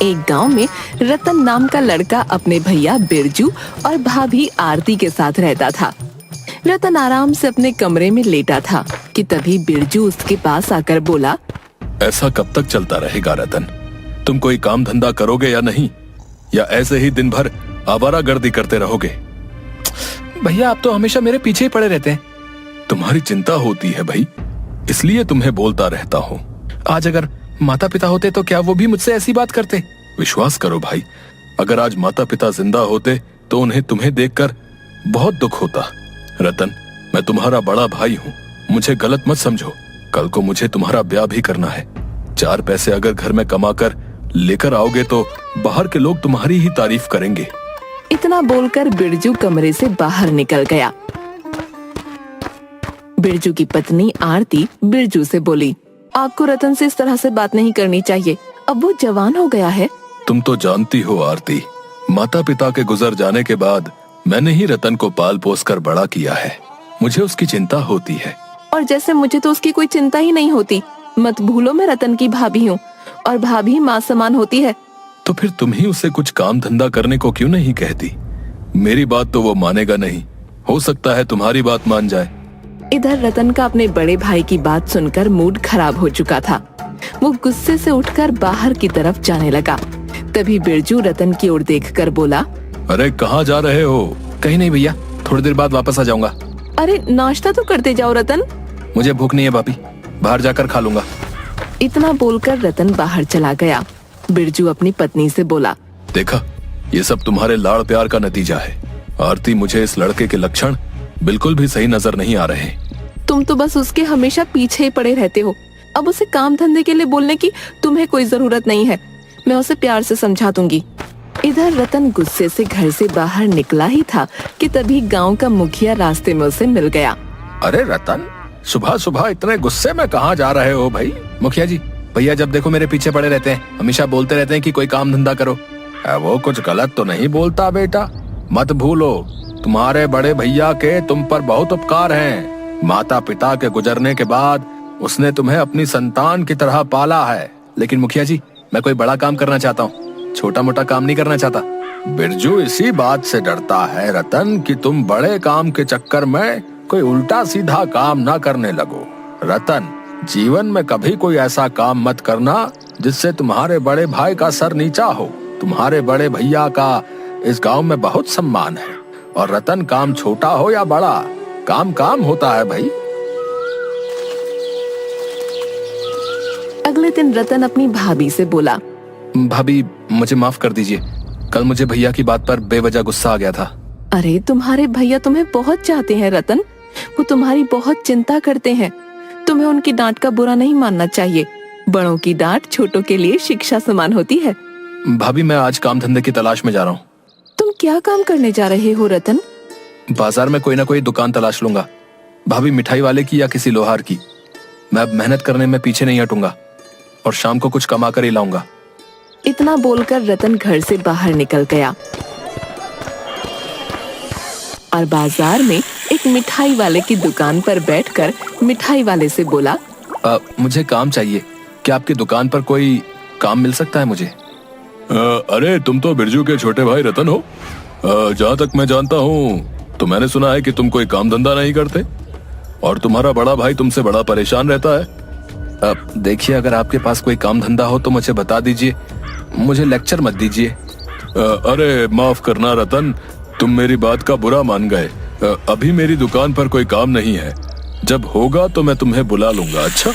एक गांव में रतन नाम का लड़का अपने भैया बिरजू और भाभी आरती के साथ रहता था। रतन आराम से अपने कमरे में लेटा था कि तभी बिरजू उसके पास आकर बोला, ऐसा कब तक चलता रहेगा रतन? तुम कोई काम धंधा करोगे या नहीं, या ऐसे ही दिन भर आवारागर्दी करते रहोगे? भैया आप तो हमेशा मेरे पीछे ही पड़े रहते हैं। तुम्हारी चिंता होती है भाई, इसलिए तुम्हें बोलता रहता हूँ। आज अगर माता पिता होते तो क्या वो भी मुझसे ऐसी बात करते? विश्वास करो भाई, अगर आज माता पिता जिंदा होते तो उन्हें तुम्हें देखकर बहुत दुख होता। रतन, मैं तुम्हारा बड़ा भाई हूँ, मुझे गलत मत समझो। कल को मुझे तुम्हारा ब्याह भी करना है। 4 पैसे अगर घर में कमाकर लेकर आओगे तो बाहर के लोग तुम्हारी ही तारीफ करेंगे। इतना बोलकर बिरजू कमरे से बाहर निकल गया। बिरजू की पत्नी आरती बिरजू से बोली, आपको रतन से इस तरह से बात नहीं करनी चाहिए, अब वो जवान हो गया है। तुम तो जानती हो आरती, माता पिता के गुजर जाने के बाद मैंने ही रतन को पाल पोस कर बड़ा किया है। मुझे उसकी चिंता होती है। और जैसे मुझे तो उसकी कोई चिंता ही नहीं होती। मत भूलो मैं रतन की भाभी हूँ और भाभी माँ समान होती है। तो फिर तुम ही उसे कुछ काम धंधा करने को क्यों नहीं कहती? मेरी बात तो वो मानेगा नहीं, हो सकता है तुम्हारी बात मान जाए। इधर रतन का अपने बड़े भाई की बात सुनकर मूड खराब हो चुका था। वो गुस्से से उठकर बाहर की तरफ जाने लगा। तभी बिरजू रतन की ओर देखकर बोला, अरे कहाँ जा रहे हो? कहीं नहीं भैया, थोड़ी देर बाद वापस आ जाऊंगा। अरे नाश्ता तो करते जाओ रतन। मुझे भूख नहीं है भाभी, बाहर जाकर खा लूंगा। इतना बोलकर रतन बाहर चला गया। बिरजू अपनी पत्नी से बोला, देखा, ये सब तुम्हारे लाड़ प्यार का नतीजा है। आरती, मुझे इस लड़के के लक्षण बिल्कुल भी सही नजर नहीं आ रहे। तुम तो बस उसके हमेशा पीछे ही पड़े रहते हो। अब उसे काम धंधे के लिए बोलने की तुम्हें कोई जरूरत नहीं है। मैं उसे प्यार से समझा दूंगी। इधर रतन गुस्से से घर से बाहर निकला ही था कि तभी गांव का मुखिया रास्ते में उसे मिल गया। अरे रतन, सुबह सुबह इतने गुस्से में कहाँ जा रहे हो भाई? मुखिया जी, भैया जब देखो मेरे पीछे पड़े रहते हैं, हमेशा बोलते रहते हैं कि कोई काम धंधा करो। वो कुछ गलत तो नहीं बोलता बेटा। मत भूलो, तुम्हारे बड़े भैया के तुम पर बहुत उपकार हैं। माता पिता के गुजरने के बाद उसने तुम्हें अपनी संतान की तरह पाला है। लेकिन मुखिया जी, मैं कोई बड़ा काम करना चाहता हूँ, छोटा मोटा काम नहीं करना चाहता। बिरजू इसी बात से डरता है रतन कि तुम बड़े काम के चक्कर में कोई उल्टा सीधा काम ना करने लगो। रतन, जीवन में कभी कोई ऐसा काम मत करना जिससे तुम्हारे बड़े भाई का सर नीचा हो। तुम्हारे बड़े भैया का इस गांव में बहुत सम्मान है। और रतन, काम छोटा हो या बड़ा, काम काम होता है भाई। अगले दिन रतन अपनी भाभी से बोला, भाभी मुझे माफ कर दीजिए, कल मुझे भैया की बात पर बेवजह गुस्सा आ गया था। अरे तुम्हारे भैया तुम्हें बहुत चाहते हैं रतन, वो तुम्हारी बहुत चिंता करते हैं। तुम्हें उनकी डांट का बुरा नहीं मानना चाहिए। बड़ों की डांट छोटों के लिए शिक्षा समान होती है। भाभी, मैं आज काम धंधे की तलाश में जा रहा हूँ। तुम क्या काम करने जा रहे हो रतन? बाजार में कोई ना कोई दुकान तलाश लूंगा। भाभी, मिठाई वाले की या किसी लोहार की। मैं अब मेहनत करने में पीछे नहीं हटूंगा और शाम को कुछ कमा कर ही लाऊंगा। इतना बोलकर रतन घर से बाहर निकल गया और बाजार में एक मिठाई वाले की दुकान पर बैठकर मिठाई वाले से बोला, मुझे काम चाहिए, क्या आपकी दुकान पर कोई काम मिल सकता है मुझे? अरे तुम तो बिरजू के छोटे भाई रतन हो। जहाँ तक मैं जानता हूँ तो मैंने सुना है कि तुम कोई काम धंधा नहीं करते और तुम्हारा बड़ा भाई तुमसे बड़ा परेशान रहता है। देखिए, अगर आपके पास कोई काम धंधा हो तो मुझे बता दीजिए, मुझे लेक्चर मत दीजिए। अरे माफ करना रतन, तुम मेरी बात का बुरा मान गए। अभी मेरी दुकान पर कोई काम नहीं है, जब होगा तो मैं तुम्हें बुला लूंगा। अच्छा?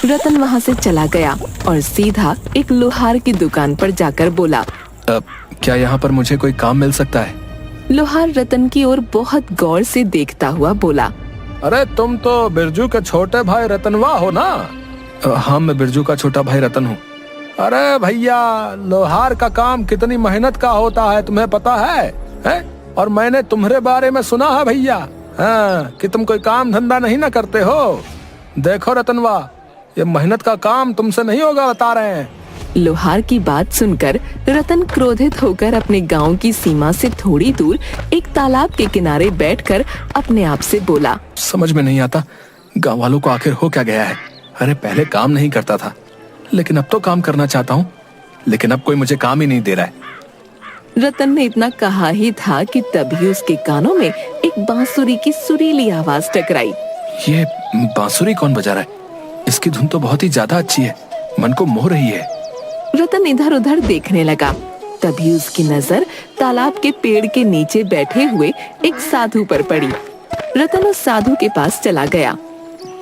रतन वहाँ से चला गया और सीधा एक लोहार की दुकान पर जाकर बोला, क्या यहाँ पर मुझे कोई काम मिल सकता है? लोहार रतन की ओर बहुत गौर से देखता हुआ बोला, अरे तुम तो बिरजू के छोटे भाई रतनवा हो ना? हाँ, मैं बिरजू का छोटा भाई रतन हूँ। अरे भैया, लोहार का काम कितनी मेहनत का होता है तुम्हें पता है? और मैंने तुम्हारे बारे में सुना है भैया, हाँ, कि तुम कोई काम धंधा नहीं ना करते हो। देखो रतनवा, ये मेहनत का काम तुमसे नहीं होगा, बता रहे हैं। लोहार की बात सुनकर रतन क्रोधित होकर अपने गांव की सीमा से थोड़ी दूर एक तालाब के किनारे बैठकर अपने आप से बोला, समझ में नहीं आता गांव वालों को आखिर हो क्या गया है। अरे पहले काम नहीं करता था, लेकिन अब तो काम करना चाहता हूँ। लेकिन अब कोई मुझे काम ही नहीं दे रहा है। रतन ने इतना कहा ही था कि तभी उसके कानों में एक बांसुरी की सुरीली आवाज टकराई। ये बांसुरी कौन बजा रहा है? इसकी धुन तो बहुत ही ज्यादा अच्छी है, मन को मोह रही है। रतन इधर उधर देखने लगा। तभी उसकी नजर तालाब के पेड़ के नीचे बैठे हुए एक साधु पर पड़ी। रतन उस साधु के पास चला गया।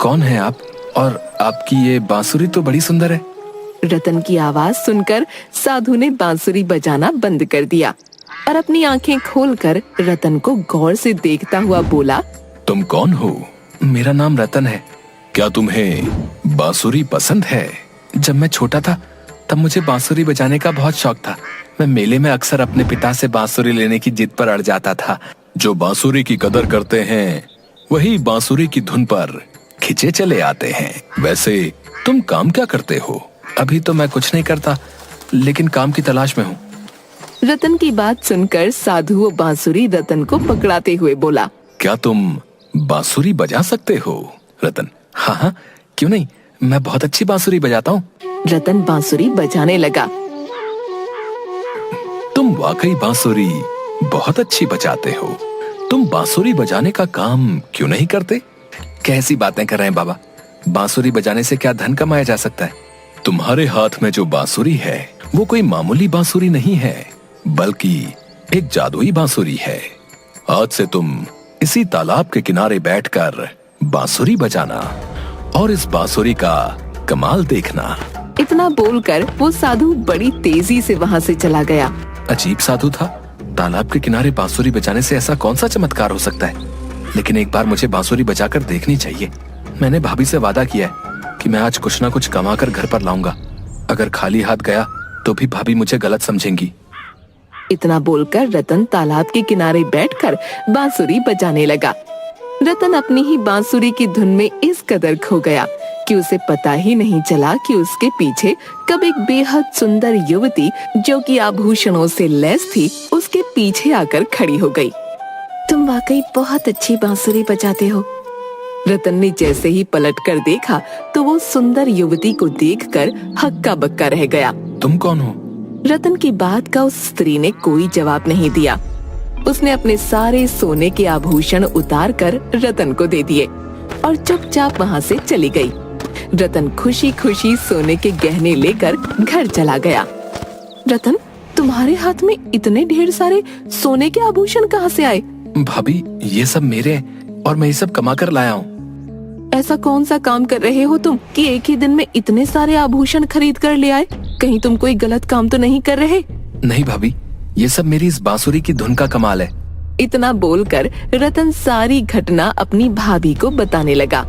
कौन है आप? और आपकी ये बांसुरी तो बड़ी सुंदर है। रतन की आवाज सुनकर साधु ने बांसुरी बजाना बंद कर दिया और अपनी आंखें खोलकर रतन को गौर से देखता हुआ बोला, तुम कौन हो? मेरा नाम रतन है। क्या तुम्हें बांसुरी पसंद है? जब मैं छोटा था तब मुझे बांसुरी बजाने का बहुत शौक था। मैं मेले में अक्सर अपने पिता से बांसुरी लेने की जिद पर अड़ जाता था। जो बांसुरी की कदर करते हैं वही बांसुरी की धुन पर खिंचे चले आते हैं। वैसे तुम काम क्या करते हो? अभी तो मैं कुछ नहीं करता, लेकिन काम की तलाश में हूँ। रतन की बात सुनकर साधु वो बांसुरी रतन को पकड़ाते हुए बोला, क्या तुम बांसुरी बजा सकते हो? रतन, हाँ हाँ, क्यों नहीं, मैं बहुत अच्छी बांसुरी बजाता हूँ। रतन बांसुरी बजाने लगा। तुम वाकई बांसुरी बहुत अच्छी बजाते हो। तुम बांसुरी बजाने का काम क्यों नहीं करते? कैसी बातें कर रहे हैं बाबा? बांसुरी बजाने से क्या धन कमाया जा सकता है? तुम्हारे हाथ में जो बांसुरी है वो कोई मामूली बांसुरी नहीं है, बल्कि एक जादुई बांसुरी है। आज से तुम इसी तालाब के किनारे बैठकर बांसुरी बजाना और इस बांसुरी का कमाल देखना। इतना बोलकर वो साधु बड़ी तेजी से वहाँ से चला गया। अजीब साधु था। तालाब के किनारे बांसुरी बजाने से ऐसा कौन सा चमत्कार हो सकता है? लेकिन एक बार मुझे बांसुरी बजाकर देखनी चाहिए। मैंने भाभी से वादा किया है कि मैं आज कुछ ना कुछ कमा कर घर पर लाऊंगा। अगर खाली हाथ गया तो भी भाभी मुझे गलत समझेंगी। इतना बोलकर रतन तालाब के किनारे बैठकर बांसुरी बजाने लगा। रतन अपनी ही बांसुरी की धुन में इस कदर खो गया कि उसे पता ही नहीं चला कि उसके पीछे कब एक बेहद सुंदर युवती जो कि आभूषणों से लैस थी उसके पीछे आकर खड़ी हो गई। तुम वाकई बहुत अच्छी बांसुरी बजाते हो। रतन ने जैसे ही पलट कर देखा तो वो सुंदर युवती को देखकर हक्का बक्का रह गया। तुम कौन हो? रतन की बात का उस स्त्री ने कोई जवाब नहीं दिया। उसने अपने सारे सोने के आभूषण उतार कर रतन को दे दिए और चुपचाप वहाँ से चली गई। रतन खुशी खुशी सोने के गहने लेकर घर चला गया। रतन, तुम्हारे हाथ में इतने ढेर सारे सोने के आभूषण कहाँ से आए? भाभी, ये सब मेरे हैं और मैं ये सब कमा कर लाया हूँ। ऐसा कौन सा काम कर रहे हो तुम कि एक ही दिन में इतने सारे आभूषण खरीद कर ले आए? कहीं तुम कोई गलत काम तो नहीं कर रहे? नहीं भाभी, ये सब मेरी इस बांसुरी की धुन का कमाल है। इतना बोलकर रतन सारी घटना अपनी भाभी को बताने लगा।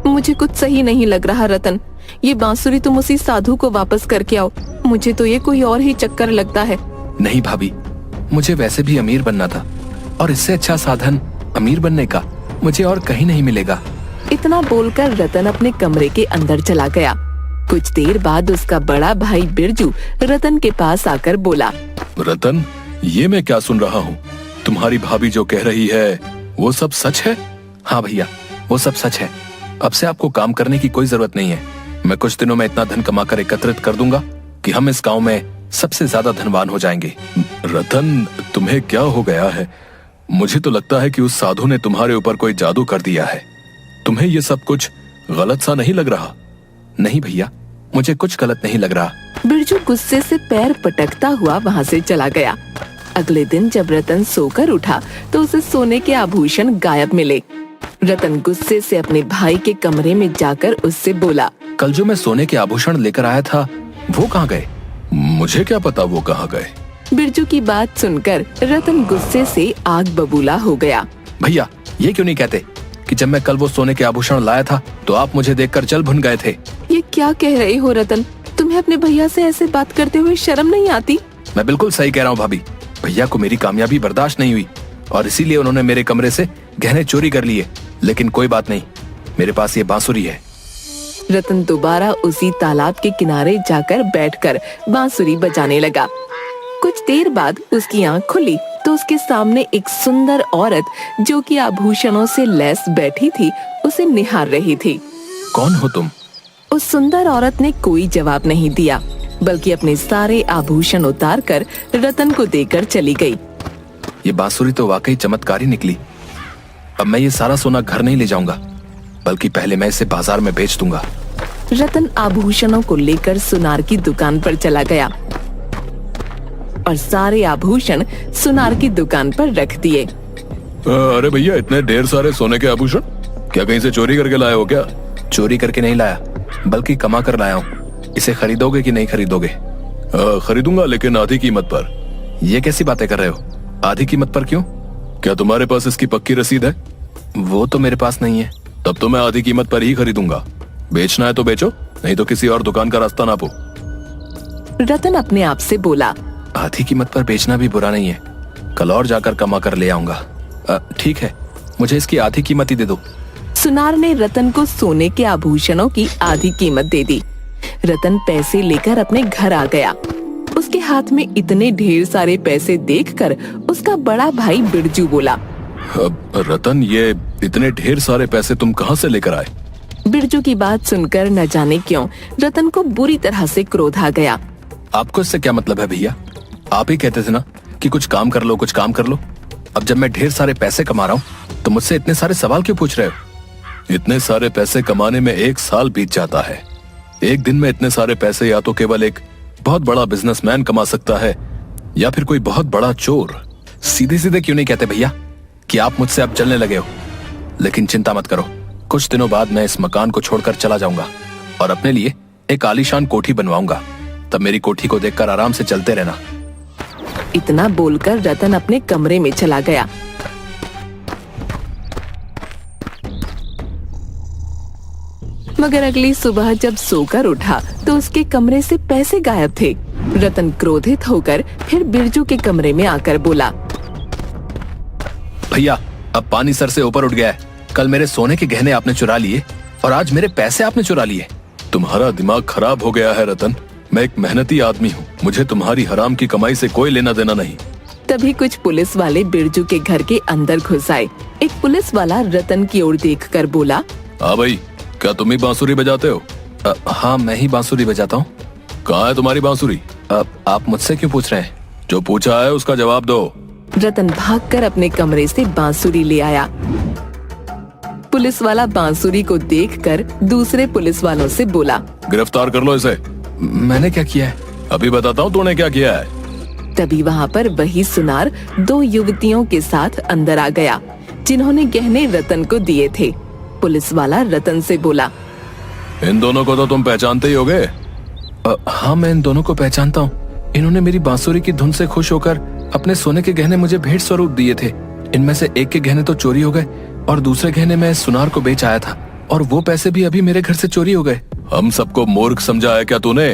मुझे कुछ सही नहीं लग रहा रतन, ये बांसुरी तुम उसी साधु को वापस करके आओ। मुझे तो ये कोई और ही चक्कर लगता है। नहीं भाभी, मुझे वैसे भी अमीर बनना था और इससे अच्छा साधन अमीर बनने का मुझे और कहीं नहीं मिलेगा। इतना बोलकर रतन अपने कमरे के अंदर चला गया। कुछ देर बाद उसका बड़ा भाई बिरजू रतन के पास आकर बोला, रतन, ये मैं क्या सुन रहा हूँ? तुम्हारी भाभी जो कह रही है वो सब सच है? हाँ भैया, वो सब सच है। अब से आपको काम करने की कोई जरूरत नहीं है। मैं कुछ दिनों में इतना धन कमाकर एकत्रित कर दूंगा कि हम इस गांव में सबसे ज्यादा धनवान हो जाएंगे। रतन, तुम्हें क्या हो गया है? मुझे तो लगता है कि उस साधु ने तुम्हारे ऊपर कोई जादू कर दिया है। तुम्हें ये सब कुछ गलत सा नहीं लग रहा? नहीं भैया, मुझे कुछ गलत नहीं लग रहा। बिरजू गुस्से से पैर पटकता हुआ वहाँ से चला गया। अगले दिन जब रतन सोकर उठा तो उसे सोने के आभूषण गायब मिले। रतन गुस्से से अपने भाई के कमरे में जाकर उससे बोला, कल जो मैं सोने के आभूषण लेकर आया था वो कहाँ गए? मुझे क्या पता वो कहाँ गए। बिरजू की बात सुनकर रतन गुस्से से आग बबूला हो गया। भैया, ये क्यों नहीं कहते कि जब मैं कल वो सोने के आभूषण लाया था तो आप मुझे देखकर जल भुन गए थे? ये क्या कह रहे हो रतन? तुम्हें अपने भैया से ऐसे बात करते हुए शर्म नहीं आती? मैं बिल्कुल सही कह रहा हूँ भाभी। भैया को मेरी कामयाबी बर्दाश्त नहीं हुई और इसीलिए उन्होंने मेरे कमरे से गहने चोरी कर लिए। लेकिन कोई बात नहीं, मेरे पास ये बांसुरी है। रतन दोबारा उसी तालाब के किनारे जाकर बैठकर बांसुरी बजाने लगा। कुछ देर बाद उसकी आंख खुली तो उसके सामने एक सुंदर औरत जो कि आभूषणों से लैस बैठी थी उसे निहार रही थी। कौन हो तुम? उस सुंदर औरत ने कोई जवाब नहीं दिया। बल्कि अपने सारे आभूषण उतार कर रतन को देकर चली गई। ये बांसुरी तो वाकई चमत्कारी निकली। अब मैं ये सारा सोना घर नहीं ले जाऊंगा, बल्कि पहले मैं इसे बाजार में बेच दूंगा। रतन आभूषणों को लेकर सुनार की दुकान पर चला गया और सारे आभूषण सुनार की दुकान पर रख दिए। अरे भैया, इतने ढेर सारे सोने के आभूषण क्या कहीं से चोरी करके लाए हो क्या? चोरी करके नहीं लाया, बल्कि कमा कर लाया हूँ। इसे खरीदोगे कि नहीं खरीदोगे? खरीदूंगा, लेकिन आधी कीमत पर। ये कैसी बातें कर रहे हो? आधी कीमत पर क्यों? क्या तुम्हारे पास इसकी पक्की रसीद है? वो तो मेरे पास नहीं है। तब तो मैं आधी कीमत पर ही खरीदूंगा। बेचना है तो बेचो, नहीं तो किसी और दुकान का रास्ता नापो। रतन अपने आप से बोला। आधी कीमत पर बेचना भी बुरा नहीं है, कल और जाकर कमा कर ले आऊंगा। ठीक है, मुझे इसकी आधी कीमत ही दे दो। सुनार ने रतन को सोने के आभूषणों की आधी कीमत दे दी। रतन पैसे लेकर अपने घर आ गया। उसके हाथ में इतने ढेर सारे पैसे देखकर उसका बड़ा भाई बिरजू बोला। रतन, ये इतने ढेर सारे पैसे तुम कहाँ से लेकर आए? बिरजू की बात सुनकर न जाने क्यों रतन को बुरी तरह से क्रोध आ गया। आपको इससे क्या मतलब है भैया? आप ही कहते थे ना कि कुछ काम कर लो, कुछ काम कर लो। अब जब मैं ढेर सारे पैसे कमा रहा हूँ तो मुझसे इतने सारे सवाल क्यों पूछ रहे हो? इतने सारे पैसे कमाने में 1 साल बीत जाता है। एक दिन में इतने सारे पैसे या तो केवल एक बहुत बड़ा बिजनेसमैन कमा सकता है, या फिर कोई बहुत बड़ा चोर। सीधे सीधे क्यों नहीं कहते भैया कि आप मुझसे अब जलने लगे हो? लेकिन चिंता मत करो, कुछ दिनों बाद मैं इस मकान को छोड़कर चला जाऊंगा और अपने लिए एक आलीशान कोठी बनवाऊंगा। तब मेरी कोठी को देखकर आराम से चलते रहना। इतना बोलकर रतन अपने कमरे में चला गया। मगर अगली सुबह जब सोकर उठा तो उसके कमरे से पैसे गायब थे। रतन क्रोधित होकर फिर बिरजू के कमरे में आकर बोला। भैया, अब पानी सर से ऊपर उठ गया है। कल मेरे सोने के गहने आपने चुरा लिए और आज मेरे पैसे आपने चुरा लिए। तुम्हारा दिमाग खराब हो गया है रतन। मैं एक मेहनती आदमी हूँ, मुझे तुम्हारी हराम की कमाई से कोई लेना देना नहीं। तभी कुछ पुलिस वाले बिरजू के घर के अंदर घुस आए। एक पुलिस वाला रतन की ओर देखकर बोला। हाँ भाई, क्या तुम ही बांसुरी बजाते हो? हाँ, मैं ही बांसुरी बजाता हूँ। कहाँ है तुम्हारी बांसुरी? आप मुझसे क्यों पूछ रहे हैं? जो पूछा है उसका जवाब दो। रतन भागकर अपने कमरे से बांसुरी ले आया। पुलिस वाला बांसुरी को देखकर दूसरे पुलिस वालों से बोला। गिरफ्तार कर लो इसे। मैंने क्या किया है? अभी बताता हूँ तूने क्या किया है। तभी वहाँ पर वही सुनार 2 युवतियों के साथ अंदर आ गया, जिन्होंने गहने रतन को दिए थे। पुलिस वाला रतन से बोला। इन दोनों को तो तुम पहचानते ही होगे। हाँ, मैं इन दोनों को पहचानता हूँ। इन्होंने मेरी बांसुरी की धुन से खुश होकर अपने सोने के गहने मुझे भेंट स्वरूप दिए थे। इनमें से एक के गहने तो चोरी हो गए और दूसरे गहने मैं सुनार को बेच आया था, और वो पैसे भी अभी मेरे घर से चोरी हो गए। हम सबको मूर्ख समझा है क्या तूने?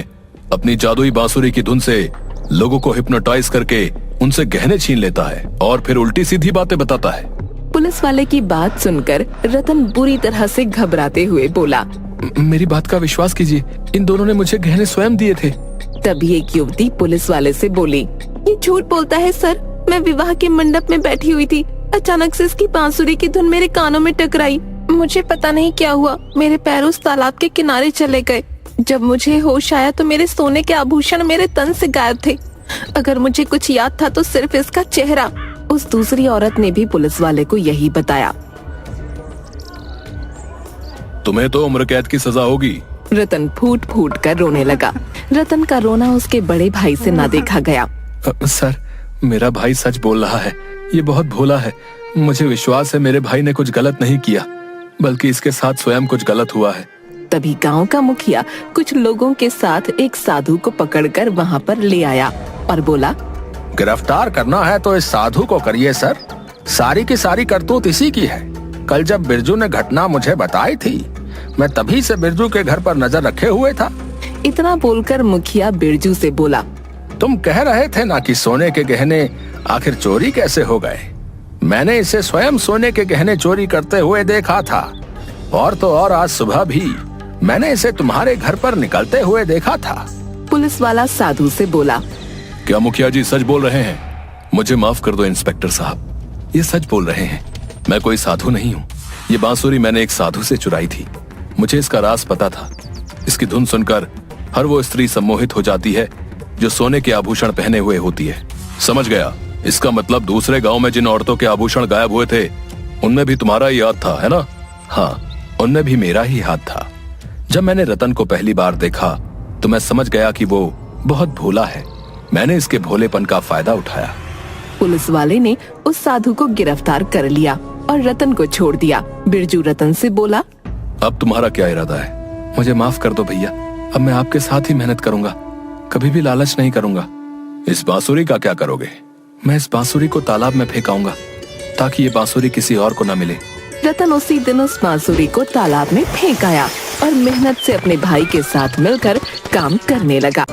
अपनी जादुई बांसुरी की धुन से लोगों को हिप्नोटाइज करके उनसे गहने छीन लेता है और फिर उल्टी सीधी बातें बताता है। पुलिस वाले की बात सुनकर रतन बुरी तरह से घबराते हुए बोला। मेरी बात का विश्वास कीजिए, इन दोनों ने मुझे गहने स्वयं दिए थे। तभी एक युवती पुलिस वाले से बोली। ये झूठ बोलता है सर, मैं विवाह के मंडप में बैठी हुई थी, अचानक से इसकी बांसुरी की धुन मेरे कानों में टकराई। मुझे पता नहीं क्या हुआ, मेरे पैर उस तालाब के किनारे चले गए। जब मुझे होश आया तो मेरे सोने के आभूषण मेरे तन से गायब थे। अगर मुझे कुछ याद था तो सिर्फ इसका चेहरा। उस दूसरी औरत ने भी पुलिस वाले को यही बताया। तुम्हें तो उम्र कैद की सजा होगी। रतन फूट फूट कर रोने लगा। रतन का रोना उसके बड़े भाई से ना देखा गया। सर, मेरा भाई सच बोल रहा है। ये बहुत भोला है। मुझे विश्वास है मेरे भाई ने कुछ गलत नहीं किया, बल्कि इसके साथ स्वयं कुछ गलत हुआ है। तभी गांव का मुखिया कुछ लोगों के साथ एक साधु को पकड़कर वहां पर ले आया और बोला। गिरफ्तार करना है तो इस साधु को करिए सर। सारी की सारी करतूत इसी की है। कल जब बिरजू ने घटना मुझे बताई थी, मैं तभी से बिरजू के घर पर नजर रखे हुए था। इतना बोलकर मुखिया बिरजू से बोला। तुम कह रहे थे ना कि सोने के गहने आखिर चोरी कैसे हो गए? मैंने इसे स्वयं सोने के गहने चोरी करते हुए देखा था, और तो और आज सुबह भी मैंने इसे तुम्हारे घर पर निकलते हुए देखा था। पुलिस वाला साधु से बोला। क्या मुखिया जी सच बोल रहे हैं? मुझे माफ कर दो इंस्पेक्टर साहब, ये सच बोल रहे हैं। मैं कोई साधु नहीं हूँ। ये बांसुरी मैंने एक साधु से चुराई थी। मुझे इसका राज पता था। इसकी धुन सुनकर हर वो स्त्री सम्मोहित हो जाती है जो सोने के आभूषण पहने हुए होती है। समझ गया? इसका मतलब दूसरे गांव में जिन औरतों के आभूषण गायब हुए थे उनमें भी तुम्हारा ही हाथ था, है ना? हाँ, उनमें भी मेरा ही हाथ था। जब मैंने रतन को पहली बार देखा तो मैं समझ गया कि वो बहुत भोला है। मैंने इसके भोलेपन का फायदा उठाया। पुलिस वाले ने उस साधु को गिरफ्तार कर लिया और रतन को छोड़ दिया। बिरजू रतन से बोला, अब तुम्हारा क्या इरादा है? मुझे माफ कर दो भैया, अब मैं आपके साथ ही मेहनत करूंगा, कभी भी लालच नहीं करूंगा। इस बांसुरी का क्या करोगे? मैं इस बांसुरी को तालाब में फेंकाऊंगा ताकि ये बांसुरी किसी और को न मिले। रतन उसी दिन उस बांसुरी को तालाब में फेंक आया और मेहनत से अपने भाई के साथ मिलकर काम करने लगा।